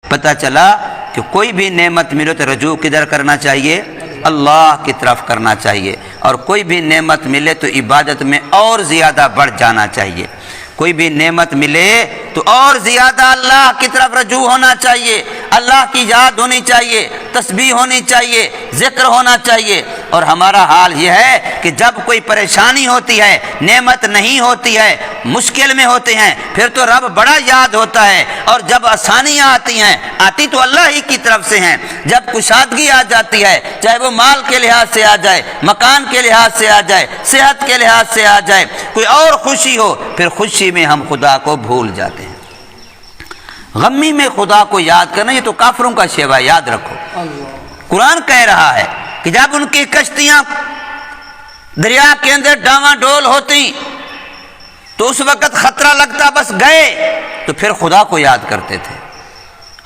پتہ چلا کہ کوئی بھی نعمت ملے تو رجوع کدھر کرنا چاہیے؟ اللہ کی طرف کرنا چاہیے، اور کوئی بھی نعمت ملے تو عبادت میں اور زیادہ بڑھ جانا چاہیے۔ کوئی بھی نعمت ملے تو اور زیادہ اللہ کی طرف رجوع ہونا چاہیے، اللہ کی یاد ہونی چاہیے، تسبیح ہونی چاہیے، ذکر ہونا چاہیے۔ اور ہمارا حال یہ ہے کہ جب کوئی پریشانی ہوتی ہے، نعمت نہیں ہوتی ہے، مشکل میں ہوتے ہیں، پھر تو رب بڑا یاد ہوتا ہے، اور جب آسانیاں آتی ہیں، آتی تو اللہ ہی کی طرف سے ہیں۔ جب کشادگی آ جاتی ہے، چاہے وہ مال کے لحاظ سے آ جائے، مکان کے لحاظ سے آ جائے، صحت کے لحاظ سے آ جائے، کوئی اور خوشی ہو، پھر خوشی میں ہم خدا کو بھول جاتے ہیں۔ غمی میں خدا کو یاد کرنا یہ تو کافروں کا شیوا، یاد رکھو۔ قرآن کہہ رہا ہے کہ جب ان کی کشتیاں دریا کے اندر ڈاواں ڈول ہوتی تو اس وقت خطرہ لگتا، بس گئے، تو پھر خدا کو یاد کرتے تھے۔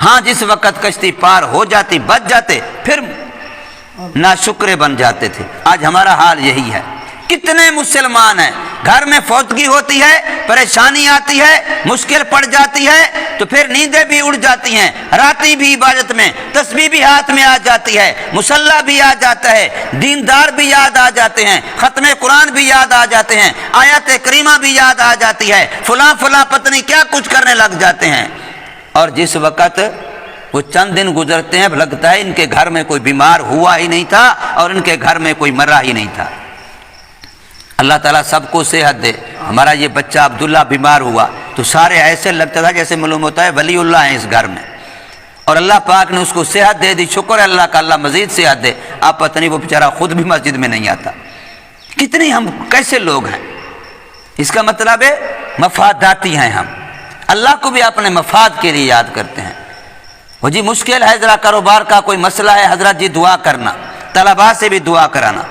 ہاں، جس وقت کشتی پار ہو جاتی، بچ جاتے، پھر ناشکرے بن جاتے تھے۔ آج ہمارا حال یہی ہے۔ کتنے مسلمان ہیں، گھر میں فوتگی ہوتی ہے، پریشانی آتی ہے، مشکل پڑ جاتی ہے، تو پھر نیندیں بھی اڑ جاتی ہیں، راتی بھی عبادت میں، تسبیح بھی ہاتھ میں آ جاتی ہے، مصلی بھی آ جاتا ہے، دیندار بھی یاد آ جاتے ہیں، ختم قرآن بھی یاد آ جاتے ہیں، آیت کریمہ بھی یاد آ جاتی ہے، فلاں فلاں پتنی کیا کچھ کرنے لگ جاتے ہیں۔ اور جس وقت وہ چند دن گزرتے ہیں، لگتا ہے ان کے گھر میں کوئی بیمار ہوا ہی نہیں تھا اور ان کے گھر میں کوئی مرا ہی نہیں تھا۔ اللہ تعالیٰ سب کو صحت دے۔ ہمارا یہ بچہ عبداللہ بیمار ہوا تو سارے ایسے لگتا تھا جیسے معلوم ہوتا ہے ولی اللہ ہیں اس گھر میں، اور اللہ پاک نے اس کو صحت دے دی۔ شکر ہے اللہ کا، اللہ مزید صحت دے۔ آپ پتہ نہیں وہ بیچارہ خود بھی مسجد میں نہیں آتا۔ کتنی ہم کیسے لوگ ہیں، اس کا مطلب ہے مفاداتی ہیں ہم، اللہ کو بھی اپنے مفاد کے لیے یاد کرتے ہیں۔ وہ جی مشکل ہے، ذرا کاروبار کا کوئی مسئلہ ہے، حضرت جی دعا کرنا، طلباء سے بھی دعا کرانا۔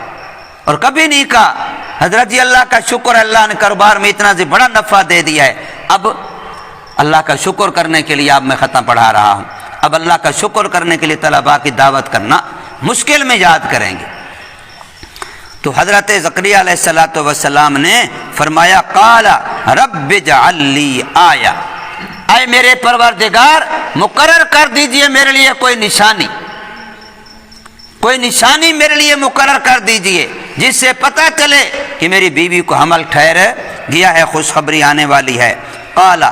اور کبھی نہیں کہا حضرت جی اللہ کا شکر ہے، اللہ نے کاروبار میں اتنا سے بڑا نفع دے دیا ہے، اب اللہ کا شکر کرنے کے لیے اب میں ختم پڑھا رہا ہوں۔ اب اللہ کا شکر کرنے کے لیے طلباء کی دعوت کرنا، مشکل میں یاد کریں گے۔ تو حضرت زکریا علیہ السلام نے فرمایا قال رب اجعل لی آیہ، اے میرے پروردگار مقرر کر دیجئے میرے لیے کوئی نشانی، کوئی نشانی میرے لیے مقرر کر دیجئے جس سے پتہ چلے کہ میری بیوی کو حمل ٹھہر گیا ہے، خوشخبری آنے والی ہے۔ قال